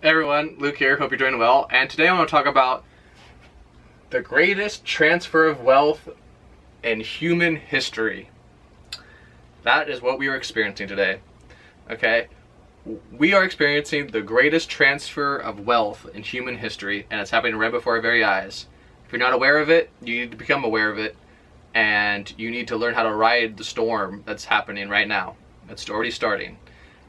Hey everyone, Luke here, hope you're doing well, and today I want to talk about the greatest transfer of wealth in human history. That is what we are experiencing today, okay? We are experiencing the greatest transfer of wealth in human history, and it's happening right before our very eyes. If you're not aware of it, you need to become aware of it, and you need to learn how to ride the storm that's happening right now. It's already starting.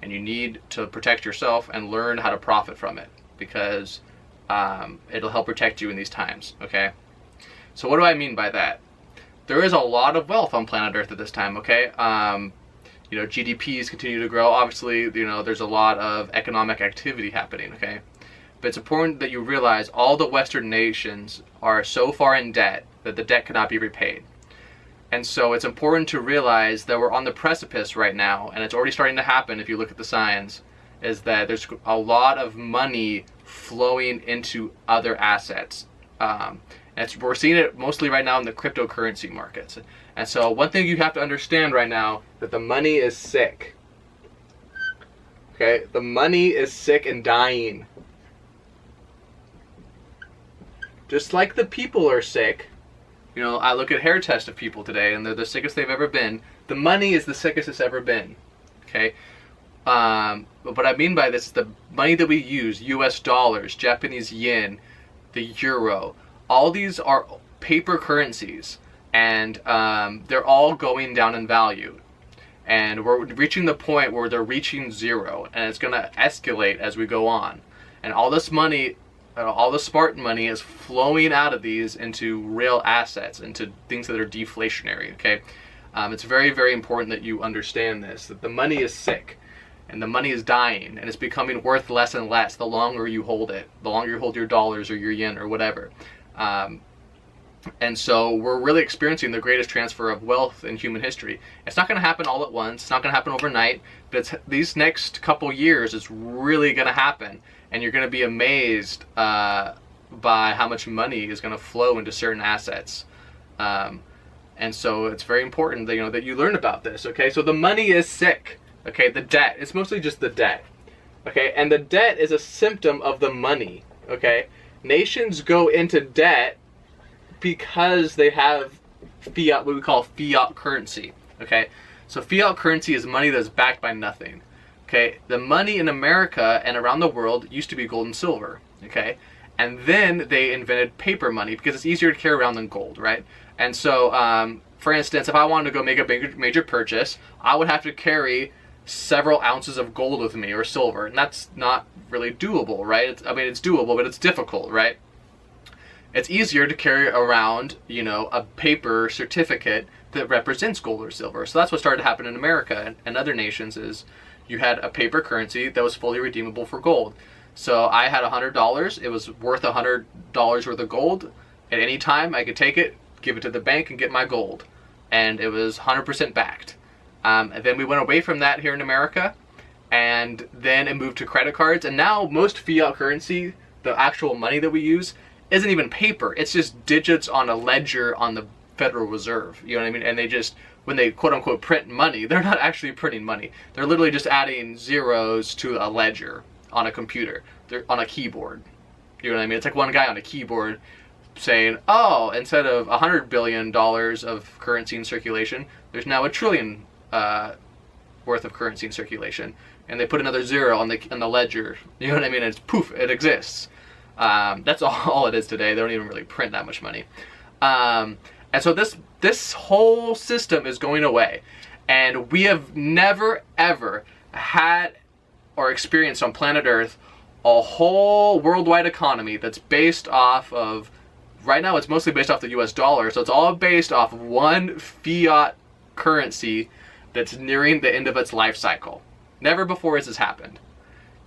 And you need to protect yourself and learn how to profit from it, because it'll help protect you in these times, okay? So what do I mean by that? There is a lot of wealth on planet Earth at this time, okay? GDPs continue to grow. Obviously, there's a lot of economic activity happening, okay? But it's important that you realize all the Western nations are so far in debt that the debt cannot be repaid. And so it's important to realize that we're on the precipice right now, and it's already starting to happen if you look at the signs, is that there's a lot of money flowing into other assets. We're seeing it mostly right now in the cryptocurrency markets. And so one thing you have to understand right now, that the money is sick. Okay? The money is sick and dying. Just like the people are sick. I look at hair tests of people today, and they're the sickest they've ever been. The money is the sickest it's ever been, okay? But what I mean by this is the money that we use, US dollars, Japanese yen, the euro, all these are paper currencies, and they're all going down in value. And we're reaching the point where they're reaching zero, and it's going to escalate as we go on. And all this money, all the smart money is flowing out of these into real assets, into things that are deflationary, okay? It's very, very important that you understand this, that the money is sick and the money is dying, and it's becoming worth less and less the longer you hold it, the longer you hold your dollars or your yen or whatever. And so we're really experiencing the greatest transfer of wealth in human history. It's not going to happen all at once. It's not going to happen overnight. But these next couple years, it's really going to happen. And you're going to be amazed by how much money is going to flow into certain assets. And so it's very important that, that you learn about this. Okay, so the money is sick. Okay, the debt. It's mostly just the debt. Okay, and the debt is a symptom of the money. Okay, nations go into debt because they have fiat, what we call fiat currency, okay? So fiat currency is money that's backed by nothing, okay? The money in America and around the world used to be gold and silver, okay? And then they invented paper money because it's easier to carry around than gold, right? And so, for instance, if I wanted to go make a major purchase, I would have to carry several ounces of gold with me or silver, and that's not really doable, right? It's doable, but it's difficult, right? It's easier to carry around, a paper certificate that represents gold or silver. So that's what started to happen in America and other nations, is you had a paper currency that was fully redeemable for gold. So I had $100. It was worth $100 worth of gold. At any time, I could take it, give it to the bank, and get my gold. And it was 100% backed. And then we went away from that here in America, and then it moved to credit cards. And now most fiat currency, the actual money that we use, isn't even paper. It's just digits on a ledger on the Federal Reserve. You know what I mean? And they just, when they quote unquote print money, they're not actually printing money. They're literally just adding zeros to a ledger on a computer. They're on a keyboard. You know what I mean? It's like one guy on a keyboard saying, oh, instead of $100 billion of currency in circulation, there's now $1 trillion worth of currency in circulation. And they put another zero on the ledger. You know what I mean? And it's poof, it exists. That's all it is today. They don't even really print that much money. And so this whole system is going away. And we have never, ever had or experienced on planet Earth a whole worldwide economy that's based off of, right now it's mostly based off the US dollar. So it's all based off of one fiat currency that's nearing the end of its life cycle. Never before has this happened.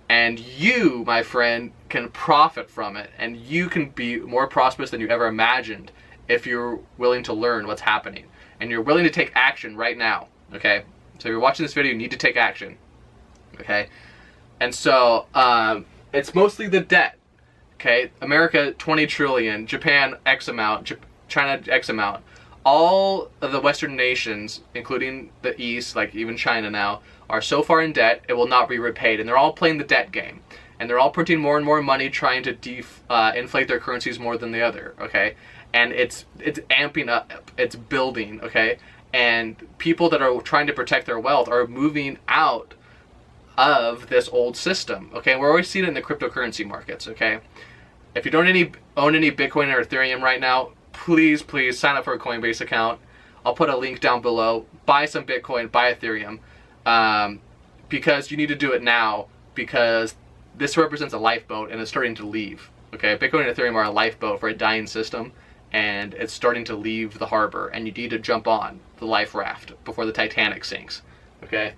And you, my friend, can profit from it, and you can be more prosperous than you ever imagined if you're willing to learn what's happening and you're willing to take action right now, okay? So if you're watching this video, you need to take action, okay? And so it's mostly the debt, okay? America, 20 trillion, Japan, X amount, China, X amount. All of the Western nations, including the East, like even China now, are so far in debt, it will not be repaid. And they're all playing the debt game. and they're all printing more and more money, trying to inflate their currencies more than the other, okay? And it's amping up, it's building, okay? And people that are trying to protect their wealth are moving out of this old system, okay? We're always seeing it in the cryptocurrency markets, okay? If you don't own any Bitcoin or Ethereum right now, please sign up for a Coinbase account. I'll put a link down below. Buy some Bitcoin, buy Ethereum, because you need to do it now, because this represents a lifeboat and it's starting to leave, okay? Bitcoin and Ethereum are a lifeboat for a dying system, and it's starting to leave the harbor, and you need to jump on the life raft before the Titanic sinks, okay?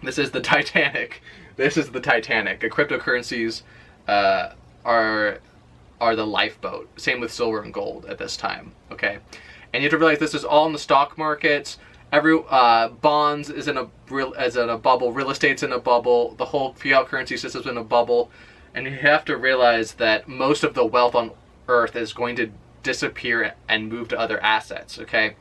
This is the Titanic. This is the Titanic. The cryptocurrencies are the lifeboat. Same with silver and gold at this time, okay? And you have to realize this is all in the stock markets. Every bonds is in a bubble. Real estate's in a bubble. The whole fiat currency system's in a bubble. And you have to realize that most of the wealth on Earth is going to disappear and move to other assets, okay?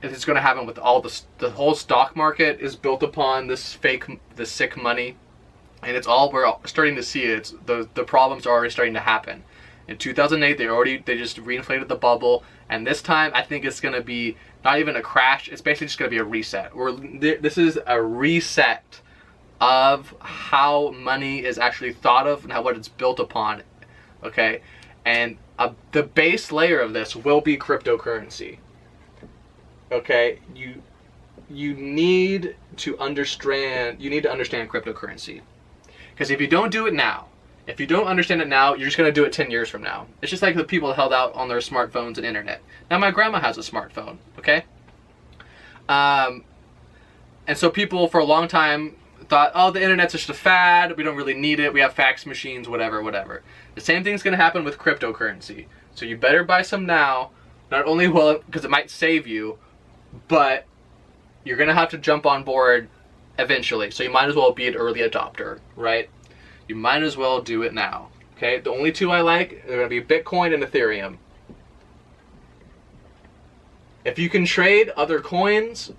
It's going to happen with all the whole stock market is built upon this sick money, and it's all, we're starting to see it. The problems are already starting to happen. In 2008, they just reinflated the bubble, and this time I think it's going to be not even a crash. It's basically just going to be a reset. This is a reset of how money is actually thought of and what it's built upon, okay? And the base layer of this will be cryptocurrency. Okay, you need to understand cryptocurrency, because if you don't do it now, if you don't understand it now, you're just going to do it 10 years from now. It's just like the people held out on their smartphones and internet. Now my grandma has a smartphone, okay? And so people for a long time thought, oh, the internet's just a fad, we don't really need it, we have fax machines, whatever. The same thing's going to happen with cryptocurrency. So you better buy some now, not only will it, because it might save you, but you're going to have to jump on board eventually. So you might as well be an early adopter, right? You might as well do it now, okay? The only two I like are going to be Bitcoin and Ethereum. If you can trade other coins,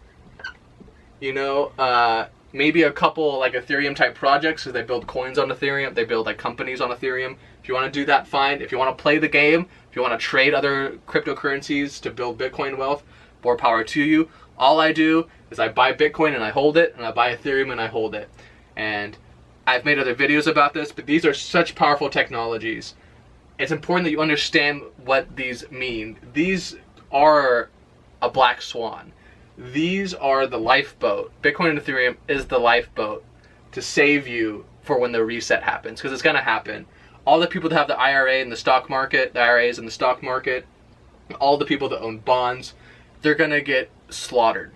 you know, maybe a couple like Ethereum type projects, because they build coins on Ethereum, they build like companies on Ethereum. If you want to do that, fine. If you want to play the game, if you want to trade other cryptocurrencies to build Bitcoin wealth, more power to you. All I do is I buy Bitcoin and I hold it, and I buy Ethereum and I hold it. And I've made other videos about this, but these are such powerful technologies. It's important that you understand what these mean. These are a black swan. These are the lifeboat. Bitcoin and Ethereum is the lifeboat to save you for when the reset happens, because it's going to happen. All the people that have the IRA in the stock market, the IRAs in the stock market, all the people that own bonds, they're going to get slaughtered.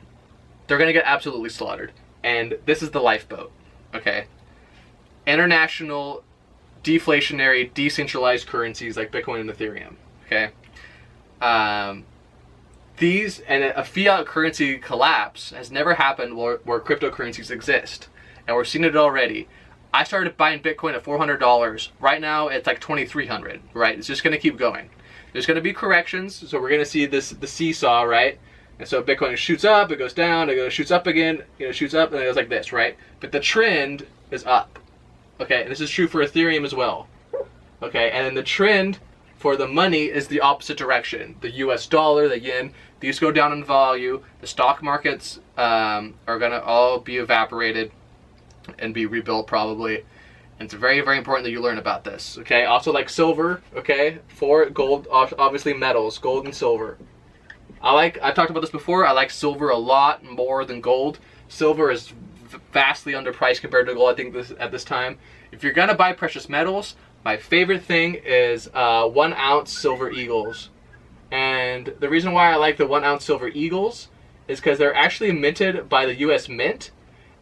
They're going to get absolutely slaughtered. And this is the lifeboat, okay? International, deflationary, decentralized currencies like Bitcoin and Ethereum, okay? These, and a fiat currency collapse has never happened where cryptocurrencies exist. And we're seeing it already. I started buying Bitcoin at $400. Right now, it's like $2,300, right? It's just going to keep going. There's going to be corrections, so we're going to see the seesaw, right? And so Bitcoin shoots up, it goes down, it shoots up again, shoots up, and it goes like this, right? But the trend is up, okay? And this is true for Ethereum as well, okay? And then the trend for the money is the opposite direction. The US dollar, the yen, these go down in value. The stock markets are going to all be evaporated and be rebuilt probably. And it's very, very important that you learn about this, okay? Also like silver, okay? For gold, obviously metals, gold and silver. I've talked about this before, I like silver a lot more than gold. Silver is vastly underpriced compared to gold, I think, at this time. If you're gonna buy precious metals, my favorite thing is 1 ounce silver eagles. And the reason why I like the 1 ounce silver eagles is because they're actually minted by the US Mint.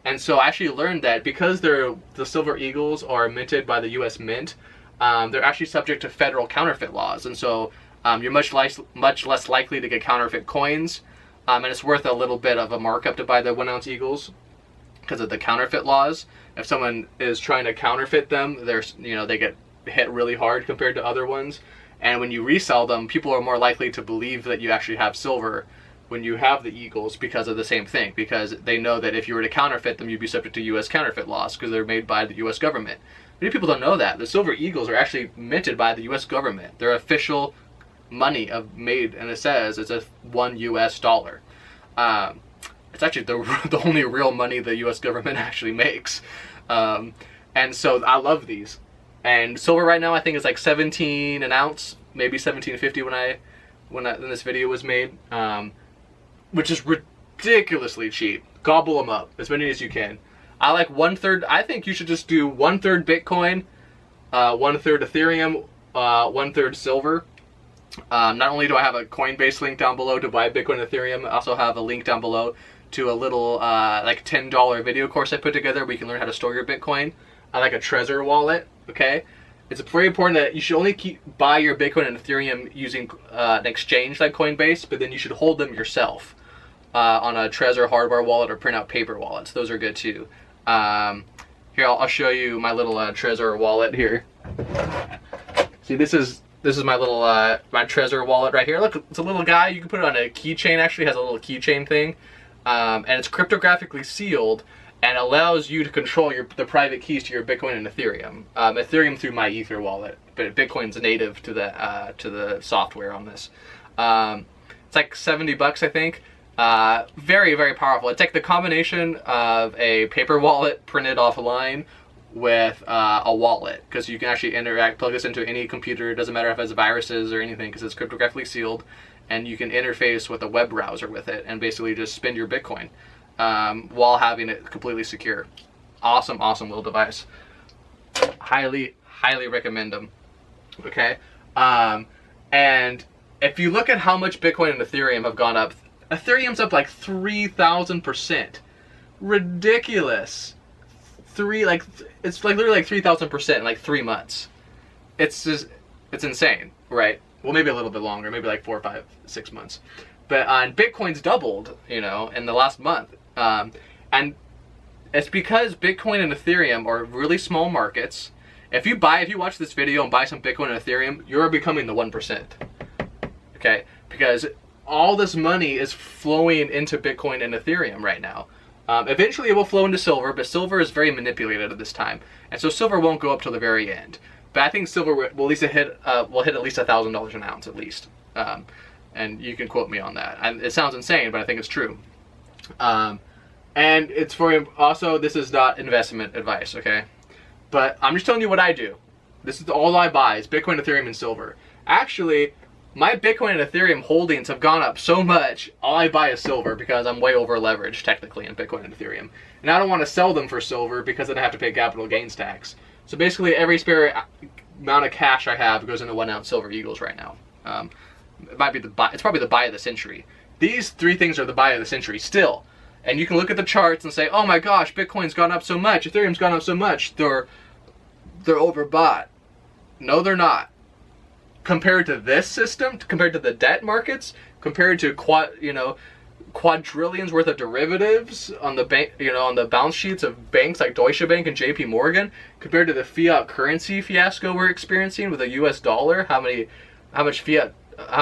And so I actually learned that because the silver eagles are minted by the US Mint, they're actually subject to federal counterfeit laws. And so you're much less likely to get counterfeit coins. And it's worth a little bit of a markup to buy the 1 ounce eagles because of the counterfeit laws. If someone is trying to counterfeit them, they get hit really hard compared to other ones. And when you resell them, people are more likely to believe that you actually have silver when you have the eagles because of the same thing, because they know that if you were to counterfeit them, you'd be subject to U.S. counterfeit laws because they're made by the U.S. government. Many people don't know that. The silver eagles are actually minted by the U.S. government. They're official money made, and it says it's a $1 US. It's actually the only real money the U.S. government actually makes. And so I love these. And silver right now I think is like 17 an ounce, maybe 17.50 when this video was made, which is ridiculously cheap. Gobble them up, as many as you can. I like 1/3. I think you should just do 1/3 Bitcoin, 1/3 Ethereum, 1/3 silver. Not only do I have a Coinbase link down below to buy Bitcoin and Ethereum, I also have a link down below to a little like $10 video course I put together where you can learn how to store your Bitcoin. I like a Trezor wallet. Okay, it's very important that you should only buy your Bitcoin and Ethereum using an exchange like Coinbase, but then you should hold them yourself on a Trezor hardware wallet or print out paper wallets. Those are good too. Here, I'll show you my little Trezor wallet here. See, this is my little my Trezor wallet right here. Look, it's a little guy. You can put it on a keychain. Actually, it has a little keychain thing, and it's cryptographically sealed and allows you to control the private keys to your Bitcoin and Ethereum. Ethereum through my Ether wallet, but Bitcoin's native to the software on this. It's like $70, I think. Very, very powerful. It's like the combination of a paper wallet printed offline with a wallet, because you can actually plug this into any computer. It doesn't matter if it has viruses or anything, because it's cryptographically sealed, and you can interface with a web browser with it and basically just spend your Bitcoin while having it completely secure. Awesome little device. Highly recommend them. Okay, and if you look at how much Bitcoin and Ethereum have gone up, Ethereum's up like 3,000%. Ridiculous. It's like literally like 3,000% in like 3 months. It's insane, right? Well, maybe a little bit longer, maybe like 4, 5, 6 months. But Bitcoin's doubled, in the last month, and it's because Bitcoin and Ethereum are really small markets. If you watch this video and buy some Bitcoin and Ethereum, you're becoming the 1%. Okay, because all this money is flowing into Bitcoin and Ethereum right now. Eventually it will flow into silver, but silver is very manipulated at this time, and so silver won't go up till the very end. But I think silver will at least hit at least $1,000 an ounce at least, and you can quote me on that. It sounds insane, but I think it's true. And it's this is not investment advice, okay? But I'm just telling you what I do. This is all I buy is Bitcoin, Ethereum, and silver. Actually, my Bitcoin and Ethereum holdings have gone up so much, all I buy is silver because I'm way over leveraged technically in Bitcoin and Ethereum. And I don't want to sell them for silver because then I have to pay capital gains tax. So basically every spare amount of cash I have goes into 1 ounce silver eagles right now. It's probably the buy of the century. These 3 things are the buy of the century still. And you can look at the charts and say, oh my gosh, Bitcoin's gone up so much, Ethereum's gone up so much, they're overbought. No, they're not. Compared to this system, compared to the debt markets, compared to quadrillions worth of derivatives on the bank, on the balance sheets of banks like Deutsche Bank and JP Morgan, compared to the fiat currency fiasco we're experiencing with the US dollar, how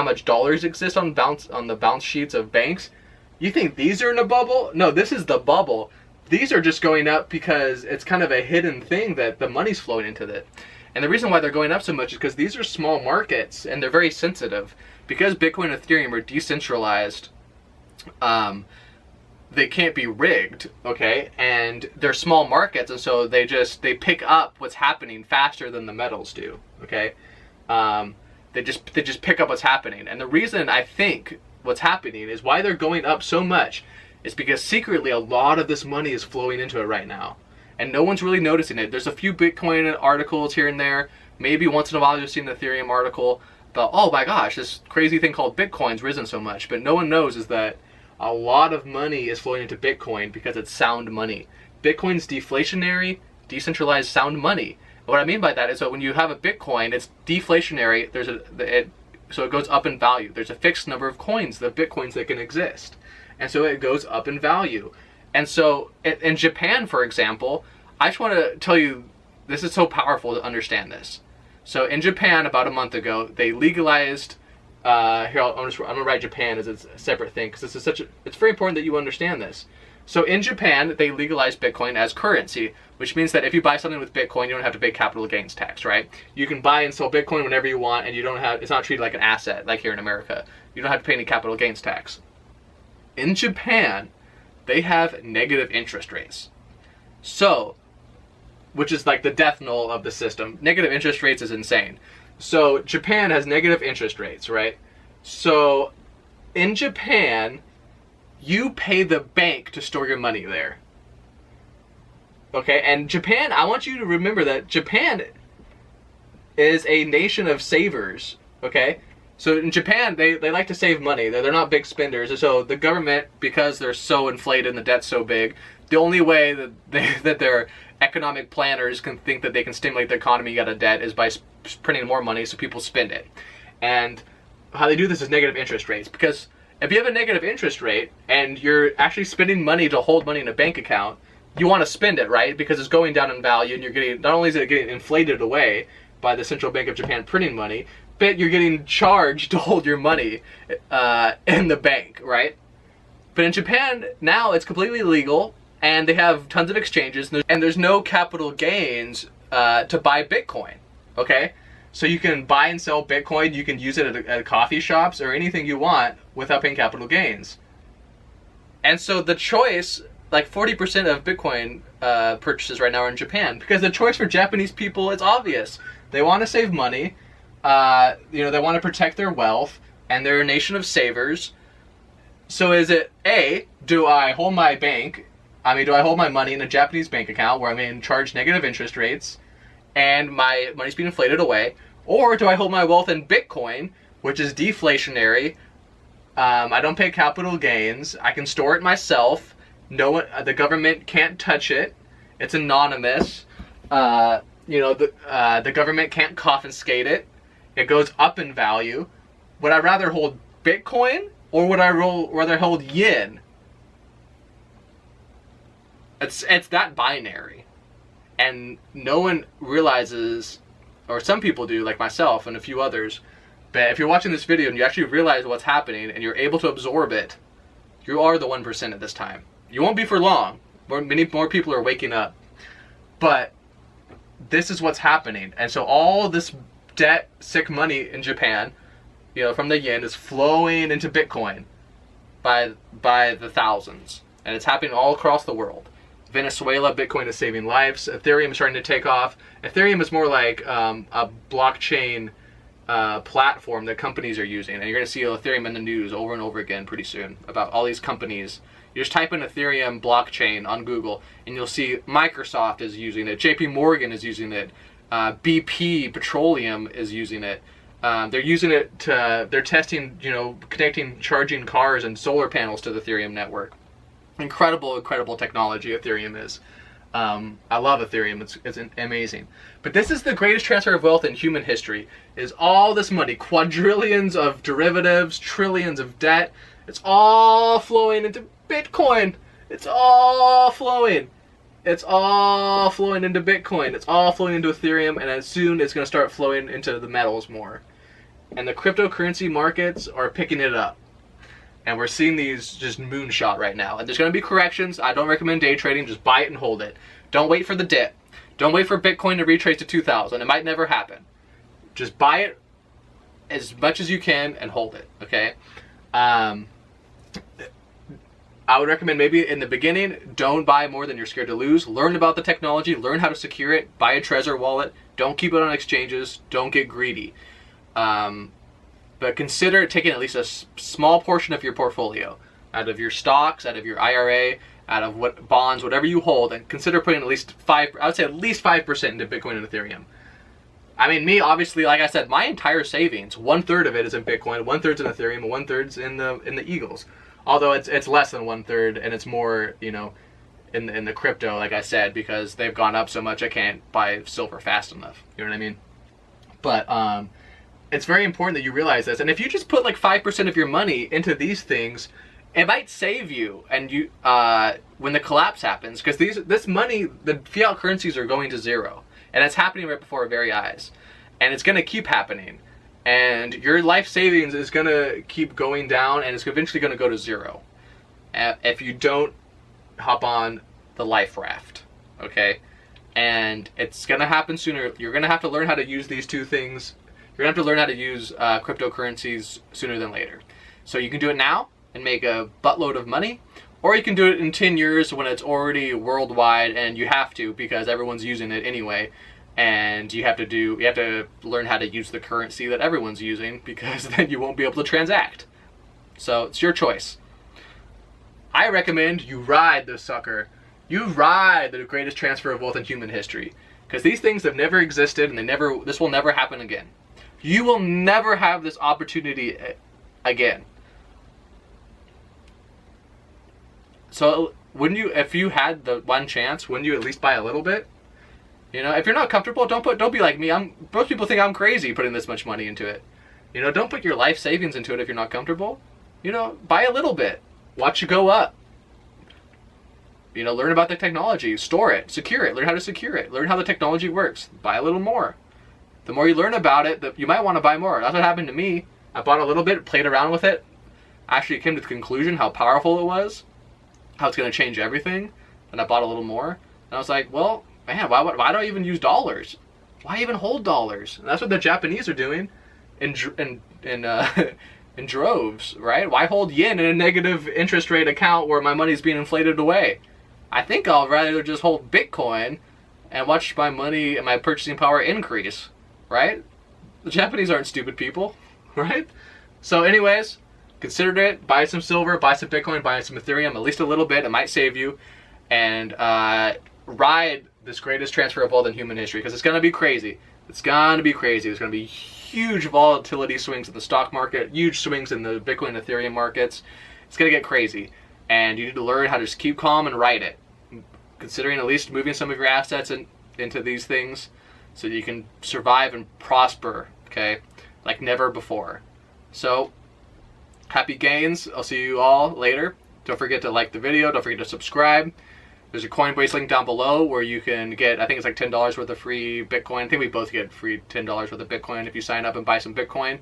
much dollars exist on the balance sheets of banks. You think these are in a bubble? No, this is the bubble. These are just going up because it's kind of a hidden thing that the money's flowing into it. And the reason why they're going up so much is because these are small markets and they're very sensitive. Because Bitcoin and Ethereum are decentralized, they can't be rigged, okay? And they're small markets, and so they pick up what's happening faster than the metals do, okay? They just pick up what's happening. And the reason I think what's happening is why they're going up so much is because secretly a lot of this money is flowing into it right now. And no one's really noticing it. There's a few Bitcoin articles here and there. Maybe once in a while you'll see an Ethereum article about, oh my gosh, this crazy thing called Bitcoin's risen so much. But no one knows is that a lot of money is flowing into Bitcoin because it's sound money. Bitcoin's deflationary, decentralized sound money. And what I mean by that is that when you have a Bitcoin, it's deflationary. So it goes up in value. There's a fixed number of coins, the Bitcoins that can exist. And so it goes up in value. And so in Japan, for example, I just want to tell you, this is so powerful to understand this. So in Japan, about a month ago, they legalized here, I'm gonna write Japan as a separate thing because this is it's very important that you understand this. So in Japan, they legalized Bitcoin as currency, which means that if you buy something with Bitcoin, you don't have to pay capital gains tax, right? You can buy and sell Bitcoin whenever you want, and it's not treated like an asset like here in America. You don't have to pay any capital gains tax. In Japan, they have negative interest rates. So, which is like the death knell of the system. Negative interest rates is insane. So Japan has negative interest rates, right? So in Japan, you pay the bank to store your money there. Okay, and Japan, I want you to remember that Japan is a nation of savers, okay? So in Japan, they like to save money. They're not big spenders. So the government, because they're so inflated and the debt's so big, the only way that their economic planners can think that they can stimulate the economy out of debt is by printing more money so people spend it. And how they do this is negative interest rates. Because if you have a negative interest rate and you're actually spending money to hold money in a bank account, you want to spend it, right? Because it's going down in value, and you're getting, not only is it getting inflated away by the Central Bank of Japan printing money, but you're getting charged to hold your money in the bank, right? But in Japan, now it's completely legal, and they have tons of exchanges, and there's no capital gains to buy Bitcoin, okay? So you can buy and sell Bitcoin, you can use it at coffee shops or anything you want without paying capital gains. And so the choice, like 40% of Bitcoin purchases right now are in Japan, because the choice for Japanese people is obvious. They want to save money, they want to protect their wealth, and they're a nation of savers. So is it A, do I hold my money in a Japanese bank account where I'm in charge negative interest rates and my money's being inflated away? Or do I hold my wealth in Bitcoin, which is deflationary? I don't pay capital gains. I can store it myself. No one, the government can't touch it. It's anonymous. The government can't confiscate it. It goes up in value. Would I rather hold Bitcoin or would I rather hold yen? It's that binary. And no one realizes, or some people do, like myself and a few others, but if you're watching this video and you actually realize what's happening and you're able to absorb it, you are the 1% at this time. You won't be for long. Many more people are waking up. But this is what's happening. And so all this debt, sick money in Japan, from the yen, is flowing into Bitcoin by the thousands. And it's happening all across the world. Venezuela, Bitcoin is saving lives. Ethereum is starting to take off. Ethereum is more like a blockchain platform that companies are using. And you're going to see Ethereum in the news over and over again pretty soon about all these companies. You just type in Ethereum blockchain on Google and you'll see Microsoft is using it. JP Morgan is using it. BP Petroleum is using it. They're using it they're testing, connecting charging cars and solar panels to the Ethereum network. Incredible technology Ethereum is. I love Ethereum. It's amazing. But this is the greatest transfer of wealth in human history, is all this money, quadrillions of derivatives, trillions of debt. It's all flowing into Bitcoin. It's all flowing. It's all flowing into Bitcoin. It's all flowing into Ethereum, and as soon it's going to start flowing into the metals more. And the cryptocurrency markets are picking it up. And we're seeing these just moonshot right now. And there's going to be corrections. I don't recommend day trading. Just buy it and hold it. Don't wait for the dip. Don't wait for Bitcoin to retrace to 2,000. It might never happen. Just buy it as much as you can and hold it, okay? I would recommend maybe in the beginning, don't buy more than you're scared to lose. Learn about the technology. Learn how to secure it. Buy a Trezor wallet. Don't keep it on exchanges. Don't get greedy. But consider taking at least a small portion of your portfolio, out of your stocks, out of your IRA, out of what bonds, whatever you hold, and consider putting at least 5% into Bitcoin and Ethereum. I mean, me, obviously, like I said, my entire savings, 1/3 of it is in Bitcoin, 1/3 in Ethereum, and 1/3 in the Eagles. Although it's less than 1/3, and it's more, in the crypto, like I said, because they've gone up so much, I can't buy silver fast enough. You know what I mean? But it's very important that you realize this. And if you just put like 5% of your money into these things, it might save you. And you, when the collapse happens, because this money, the fiat currencies are going to zero, and it's happening right before our very eyes, and it's going to keep happening. and your life savings is going to keep going down, and it's eventually going to go to zero if you don't hop on the life raft, okay? And it's going to happen sooner. You're going to have to learn how to use these two things. You're going to have to learn how to use cryptocurrencies sooner than later. So you can do it now and make a buttload of money, or you can do it in 10 years when it's already worldwide and you have to, because everyone's using it anyway. And you have to learn how to use the currency that everyone's using, because then you won't be able to transact. So it's your choice. I recommend you ride this sucker. You ride the greatest transfer of wealth in human history, because these things have never existed, and this will never happen again. You will never have this opportunity again. So if you had the one chance, wouldn't you at least buy a little bit? You know, if you're not comfortable, don't be like me. Most people think I'm crazy putting this much money into it. You know, don't put your life savings into it if you're not comfortable. You know, buy a little bit. Watch it go up. You know, learn about the technology, store it, secure it, learn how to secure it, learn how the technology works, buy a little more. The more you learn about it, you might want to buy more. That's what happened to me. I bought a little bit, played around with it, actually came to the conclusion how powerful it was, how it's going to change everything, and I bought a little more. And I was like, well, man, why do I even use dollars? Why even hold dollars? And that's what the Japanese are doing in droves, right? Why hold yen in a negative interest rate account where my money's being inflated away? I think I'll rather just hold Bitcoin and watch my money and my purchasing power increase, right? The Japanese aren't stupid people, right? So anyways, consider it. Buy some silver, buy some Bitcoin, buy some Ethereum, at least a little bit. It might save you. And ride this greatest transfer of wealth in human history, because it's going to be crazy. It's going to be crazy. There's going to be huge volatility swings in the stock market, huge swings in the Bitcoin and Ethereum markets. It's going to get crazy. And you need to learn how to just keep calm and ride it. Considering at least moving some of your assets into these things so that you can survive and prosper, okay, like never before. So, happy gains. I'll see you all later. Don't forget to like the video. Don't forget to subscribe. There's a Coinbase link down below where you can get, I think it's like $10 worth of free Bitcoin. I think we both get free $10 worth of Bitcoin if you sign up and buy some Bitcoin.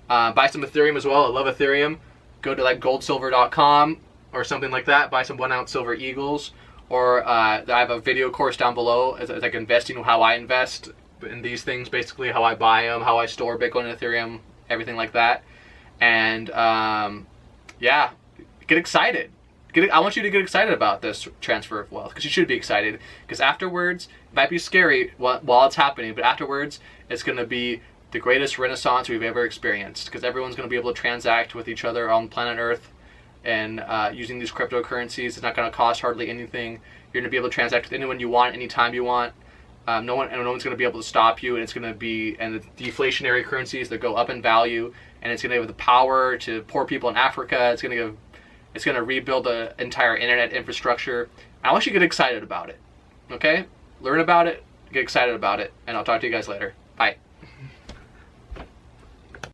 Buy some Ethereum as well. I love Ethereum. Go to like goldsilver.com or something like that. Buy some 1 ounce silver eagles. Or I have a video course down below. It's like investing, how I invest in these things, basically how I buy them, how I store Bitcoin and Ethereum, everything like that. And yeah, get excited. I want you to get excited about this transfer of wealth, because you should be excited. Because afterwards, it might be scary while it's happening, but afterwards, it's going to be the greatest renaissance we've ever experienced, because everyone's going to be able to transact with each other on planet Earth. And using these cryptocurrencies, it's not going to cost hardly anything. You're going to be able to transact with anyone you want, anytime you want. No one's going to be able to stop you, and it's going to be, and the deflationary currencies that go up in value, and it's going to give the power to poor people in Africa. It's going to rebuild the entire internet infrastructure. I want you to get excited about it. Okay? Learn about it, get excited about it, and I'll talk to you guys later. Bye.